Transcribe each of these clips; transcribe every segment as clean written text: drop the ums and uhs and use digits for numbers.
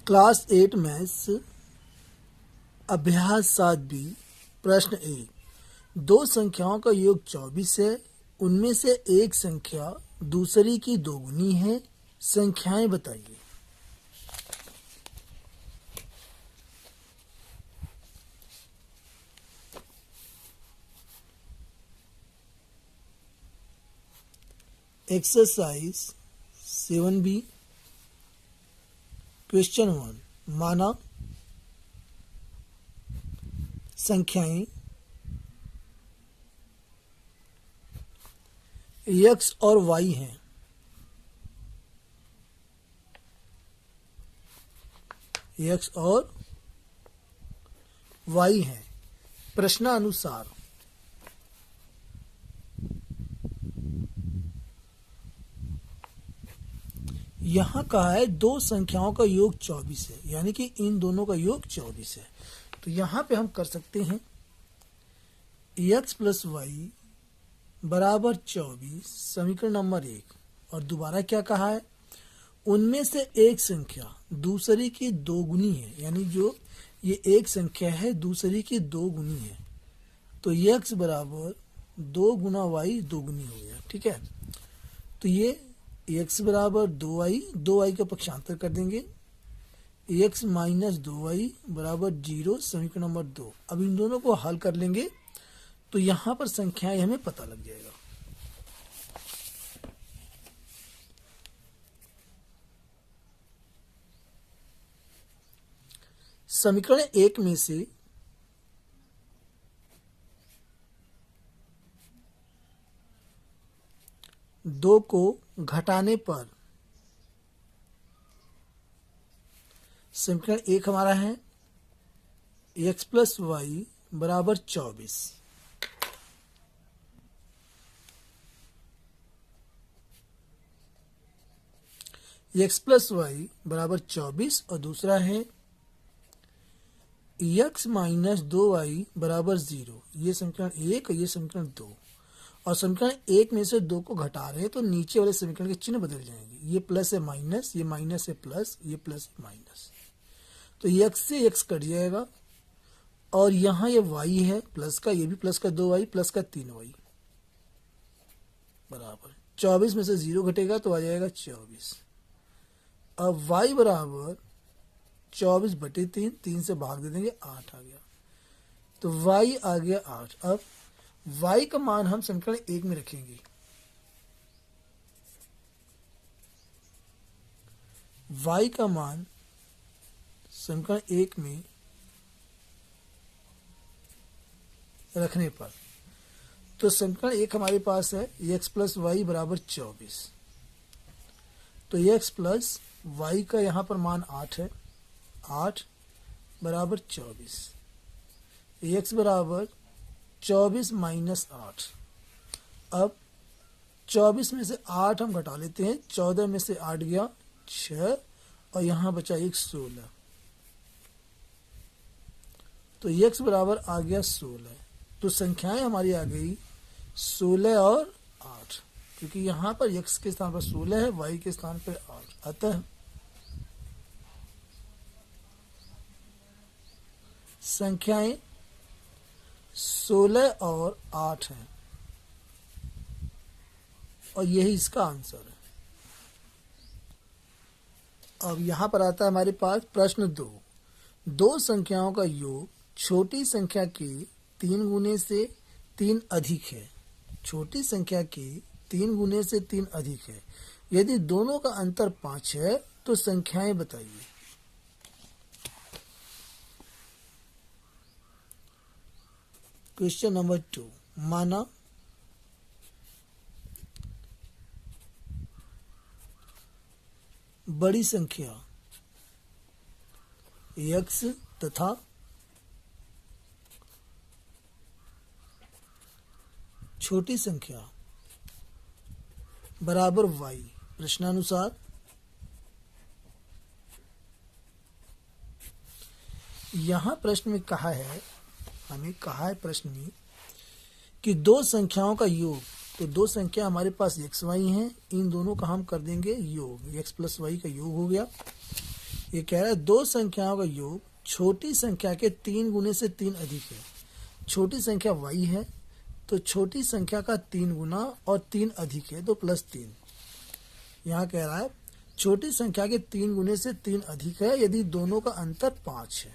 Class 8 maths अभ्यास 7B प्रश्न 1। दो संख्याओं का योग 24 है। उनमें से एक संख्या दूसरी की दोगुनी है। संख्याएं बताइए। Exercise 7B question 1। माना संख्याएं x और y हैं। x और y हैं। प्रश्नानुसार यहाँ कहा है दो संख्याओं का योग 24 है, यानी कि इन दोनों का योग 24 है। तो यहाँ पे हम कर सकते हैं x प्लस वाई बराबर 24, समीकरण नंबर 1। और दोबारा क्या कहा है, उनमें से एक संख्या दूसरी की दोगुनी है, यानी जो ये एक संख्या है दूसरी की दोगुनी है। तो x बराबर 2 गुना वाई दोगुनी हो गया। ठीक है, तो ये x बराबर 2y का पक्षांतर कर देंगे। x माइनस 2y बराबर 0, समीकरण नंबर 2। अब इन दोनों को हल कर लेंगे तो यहां पर संख्याएं हमें पता लग जाएगा। समीकरण 1 में से दो को घटाने पर समीकरण 1 हमारा है x प्लस वाई बराबर 24। x प्लस वाई बराबर 24 और दूसरा है x माइनस 2y बराबर 0। ये समीकरण 1 और ये समीकरण 2। और समीकरण 1 में से 2 को घटा रहे हैं तो नीचे वाले समीकरण के चिन्ह बदल जाएंगे। ये प्लस है माइनस, ये माइनस है प्लस, ये प्लस है माइनस। तो x से x कट जाएगा और यहाँ ये y है प्लस का, ये भी प्लस का 2y प्लस का 3y बराबर 24 में से 0 घटेगा तो आ जाएगा 24। अब y बराबर 24 बटे 3, 3 से भाग दे देंगे 8 आ गया। तो y आ गया 8। अब y का मान हम समीकरण 1 में रखेंगे। y का मान समीकरण 1 में रखने पर तो समीकरण 1 हमारे पास है x प्लस वाई बराबर 24। तो x प्लस वाई का यहाँ पर मान 8 है, 8 बराबर 24। x बराबर 24 माइनस 8। अब 24 में से 8 हम घटा लेते हैं। 14 में से 8 गया 6 और यहाँ बचा 16। तो x बराबर आ गया 16। तो संख्याएं हमारी आ गई 16 और 8, क्योंकि यहाँ पर x के स्थान पर 16 है, y के स्थान पर 8। अतः संख्याएं 16 और 8 हैं और यही इसका आंसर है। अब यहां पर आता है हमारे पास प्रश्न 2। दो संख्याओं का योग छोटी संख्या के 3 गुने से 3 अधिक है। छोटी संख्या के 3 गुने से 3 अधिक है। यदि दोनों का अंतर 5 है तो संख्याएं बताइए। Question number 2। माना बड़ी संख्या x तथा छोटी संख्या बराबर y। प्रश्नानुसार यहां प्रश्न में कहा है, हमें कहा है प्रश्न में कि दो संख्याओं का योग। तो दो संख्या हमारे पास x y हैं, इन दोनों का हम कर देंगे योग। x प्लस वाई का योग हो गया। ये कह रहा है दो संख्याओं का योग छोटी संख्या के 3 गुने से 3 अधिक है। छोटी संख्या y है तो छोटी संख्या का 3 गुना और 3 अधिक है तो +3। यहाँ कह रहा है छोटी संख्या के 3 गुने से 3 अधिक है यदि दोनों का अंतर 5 है।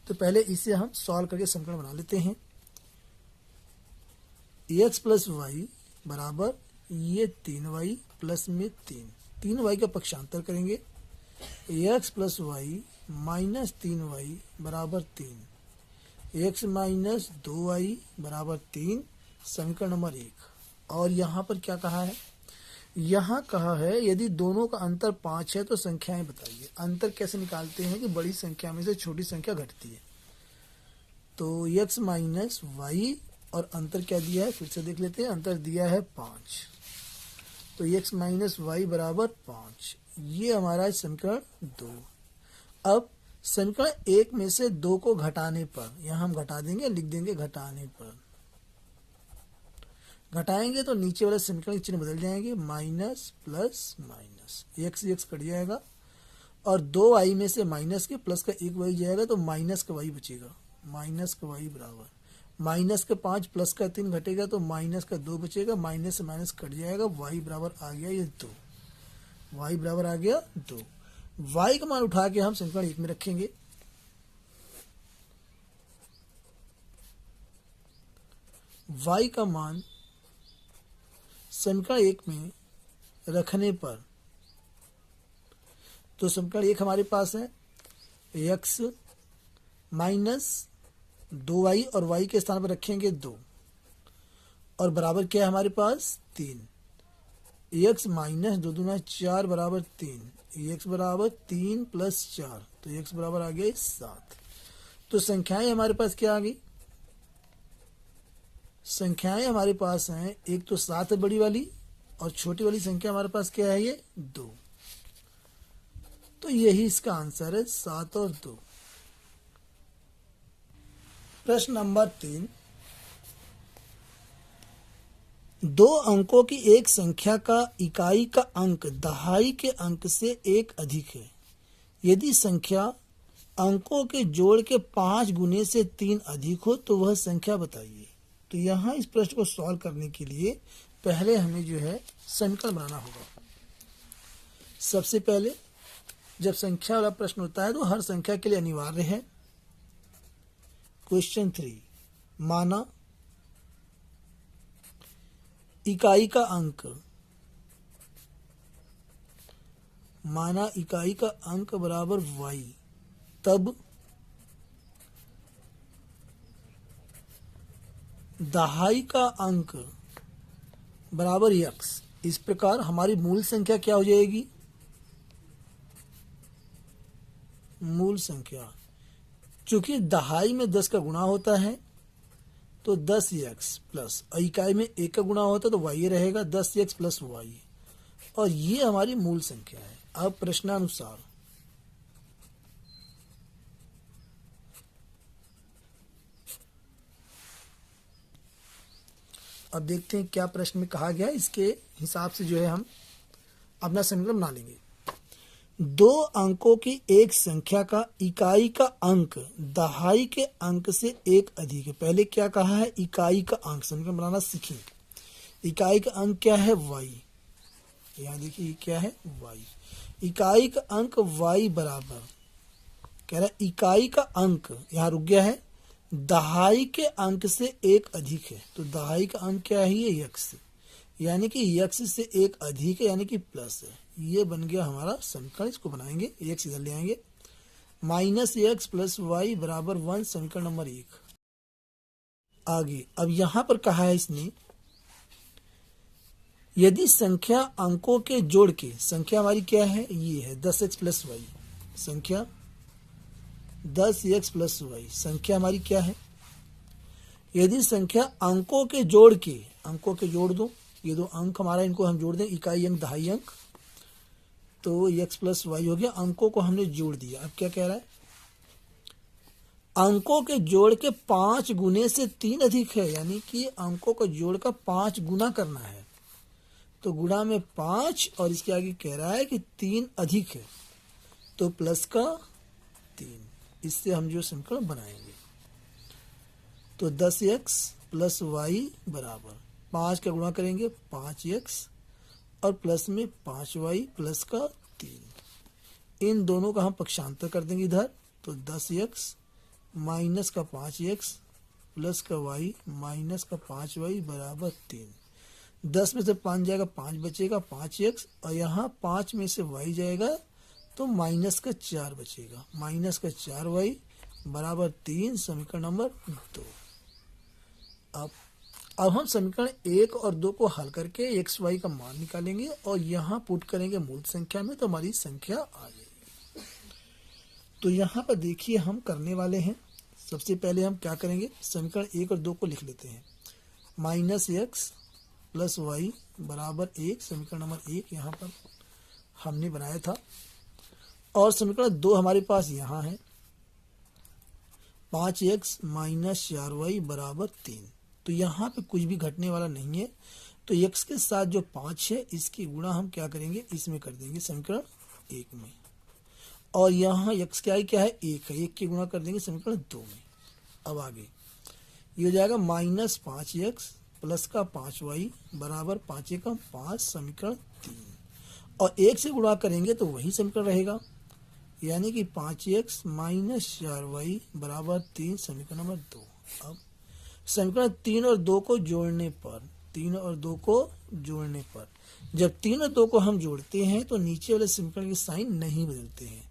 तो पहले इसे हम सॉल्व करके समीकरण बना लेते हैं। x + y बराबर ये 3y प्लस में 3y का पक्षांतर करेंगे। x + y माइनस 3y बराबर 3, x माइनस 2y बराबर 3, समीकरण नंबर 1। और यहाँ पर क्या कहा है? यहाँ कहा है यदि दोनों का अंतर 5 है तो संख्याएं बताइए। अंतर कैसे निकालते हैं कि बड़ी संख्या में से छोटी संख्या घटती है। तो x माइनस वाई और अंतर क्या दिया है फिर से देख लेते हैं। अंतर दिया है 5, तो x माइनस वाई बराबर 5, ये हमारा है समीकरण 2। अब समीकरण 1 में से 2 को घटाने पर, यहाँ हम घटा देंगे, लिख देंगे घटाने पर। घटाएंगे तो नीचे वाला समीकरण के चिन्ह बदल जाएंगे, minus plus minus, x cut जाएगा और 2y में से माइनस के प्लस का 1y जाएगा तो माइनस का y बचेगा। माइनस का y बराबर माइनस का 5 प्लस का 3 घटेगा तो माइनस का 2 बचेगा। माइनस से माइनस कट जाएगा, y बराबर आ गया ये 2, y बराबर आ गया 2। y का मान उठा के हम समीकरण 1 में रखेंगे। y का मान समीकरण 1 में रखने पर तो समीकरण 1 हमारे पास है x माइनस 2y और y के स्थान पर रखेंगे 2 और बराबर क्या है हमारे पास 3। x माइनस 2 दूना 4 बराबर 3, x बराबर 3 प्लस 4 तो x बराबर आ गया 7। तो संख्याएं हमारे पास क्या आ गई? संख्याएं हमारे पास हैं, एक तो 7 है बड़ी वाली और छोटी वाली संख्या हमारे पास क्या है ये 2। तो यही इसका आंसर है 7 और 2। प्रश्न नंबर 3, 2 अंकों की एक संख्या का इकाई का अंक दहाई के अंक से 1 अधिक है। यदि संख्या अंकों के जोड़ के 5 गुने से 3 अधिक हो तो वह संख्या बताइए। तो यहाँ इस प्रश्न को सॉल्व करने के लिए पहले हमें जो है समीकरण बनाना होगा। सबसे पहले जब संख्या वाला प्रश्न होता है तो हर संख्या के लिए अनिवार्य है। क्वेश्चन 3, माना इकाई का अंक, माना इकाई का अंक बराबर y, तब दहाई का अंक बराबर x। इस प्रकार हमारी मूल संख्या क्या हो जाएगी? मूल संख्या, चूंकि दहाई में 10 का गुणा होता है तो 10x प्लस, इकाई में 1 का गुणा होता है तो y रहेगा 10x प्लस y, और ये हमारी मूल संख्या है। अब प्रश्नानुसार अब देखते हैं क्या प्रश्न में कहा गया, इसके हिसाब से जो है हम अपना समीकरण बना लेंगे। 2 अंकों की एक संख्या का इकाई का अंक दहाई के अंक से 1 अधिक है। पहले क्या कहा है? इकाई का अंक। समीकरण बनाना सीखिए। इकाई का अंक क्या है? y। यहाँ देखिए क्या है? y। इकाई का अंक y बराबर, कह रहा है इकाई का अंक, यहाँ रुक गया है, दहाई के अंक से 1 अधिक है। तो दहाई का अंक क्या है? ये x, यानी कि x से 1 अधिक है, यानी कि प्लस है। ये बन गया हमारा समीकरण। इसको बनाएंगे, x इधर ले आएंगे, माइनस x प्लस वाई बराबर 1, समीकरण नंबर 1। आगे अब यहां पर कहा है इसने, यदि संख्या अंकों के जोड़ के, संख्या हमारी क्या है? ये है 10x प्लस वाई, संख्या 10x प्लस वाई, संख्या हमारी क्या है? यदि संख्या अंकों के जोड़ के, अंकों के जोड़ दो, ये 2 अंक हमारा, इनको हम जोड़ दें, इकाई अंक दहाई अंक, तो x प्लस वाई हो गया। अंकों को हमने जोड़ दिया। अब क्या कह रहा है? अंकों के जोड़ के 5 गुने से 3 अधिक है, यानी कि अंकों का जोड़ का 5 गुना करना है। तो गुणा में 5 और इसके आगे कह रहा है कि 3 अधिक है। तो प्लस का 3। इससे हम जो समीकरण बनाएंगे तो 10x प्लस वाई बराबर 5 का गुणा करेंगे 5x और प्लस में 5y प्लस का 3। इन दोनों का हम पक्षांतर कर देंगे इधर, तो 10x माइनस का 5x प्लस का y माइनस का 5y बराबर 3। 10 में से 5 जाएगा 5 बचेगा 5x और यहाँ 5 में से y जाएगा तो माइनस का 4 बचेगा, माइनस का 4y बराबर 3, समीकरण नंबर 2। अब हम समीकरण 1 और 2 को हल करके x y का मान निकालेंगे और यहाँ पुट करेंगे मूल संख्या में, तो हमारी संख्या आ जाएगी। तो यहाँ पर देखिए हम करने वाले हैं, सबसे पहले हम क्या करेंगे, समीकरण 1 और 2 को लिख लेते हैं। माइनस एक्स प्लस वाई बराबर 1, समीकरण नंबर 1 यहाँ पर हमने बनाया था। और समीकरण 2 हमारे पास यहाँ है 5x माइनस 4y बराबर 3। तो यहाँ पे कुछ भी घटने वाला नहीं है, तो x के साथ जो 5 है इसकी गुणा हम क्या करेंगे, इसमें कर देंगे समीकरण 1 में। और यहाँ x क्या है 1 है, 1 की गुणा कर देंगे समीकरण 2 में। अब आगे ये हो जाएगा माइनस 5x प्लस का 5y बराबर 5 एकम 5, समीकरण 3। और 1 से गुणा करेंगे तो वही समीकरण रहेगा, यानी कि 5x माइनस 4y बराबर 3, समीकरण नंबर 2। अब समीकरण 3 और 2 को जोड़ने पर, 3 और 2 को जोड़ने पर, जब 3 और 2 को हम जोड़ते हैं तो नीचे वाले समीकरण के साइन नहीं बदलते हैं,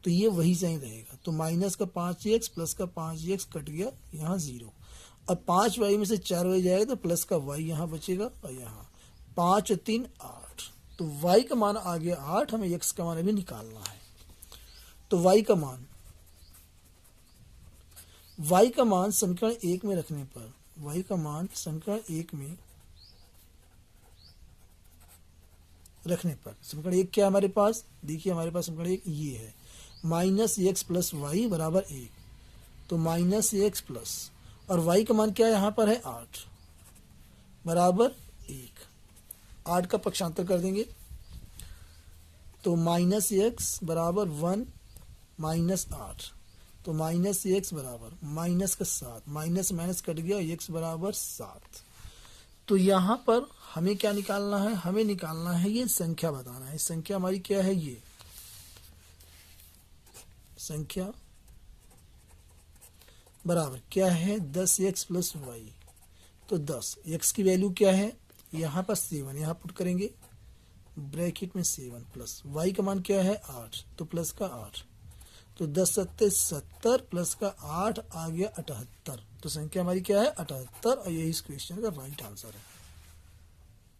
तो ये वही साइन रहेगा। तो माइनस का 5x प्लस का 5x कट गया, यहाँ 0। अब 5y में से 4y जाएगा तो प्लस का y यहाँ बचेगा और यहाँ 5 और 3 8। तो y का मान आ गया 8, हमें x का मान अभी निकालना है। तो y का मान समीकरण 1 में रखने पर, y का मान समीकरण 1 में रखने पर, समीकरण 1 क्या है हमारे पास, देखिए हमारे पास समीकरण 1 ये है माइनस एक्स प्लस वाई बराबर 1। तो माइनस एक्स प्लस और y का मान क्या है यहाँ पर है 8 बराबर 1। 8 का पक्षांतर कर देंगे तो माइनस एक्स बराबर 1 माइनस 8, तो माइनस एक्स बराबर माइनस का 7, माइनस माइनस कट गया, एक्स बराबर 7। तो यहाँ पर हमें क्या निकालना है, हमें निकालना है ये संख्या बताना है। संख्या हमारी क्या है, ये संख्या बराबर क्या है 10x प्लस वाई। तो 10 x की वैल्यू क्या है, यहाँ पर 7, यहाँ पुट करेंगे ब्रैकेट में 7 प्लस y का मान क्या है 8, तो प्लस का 8। तो 10 सत्ते 70 प्लस का 8 आ गया 78। तो संख्या हमारी क्या है 78 और यही इस क्वेश्चन का राइट आंसर है।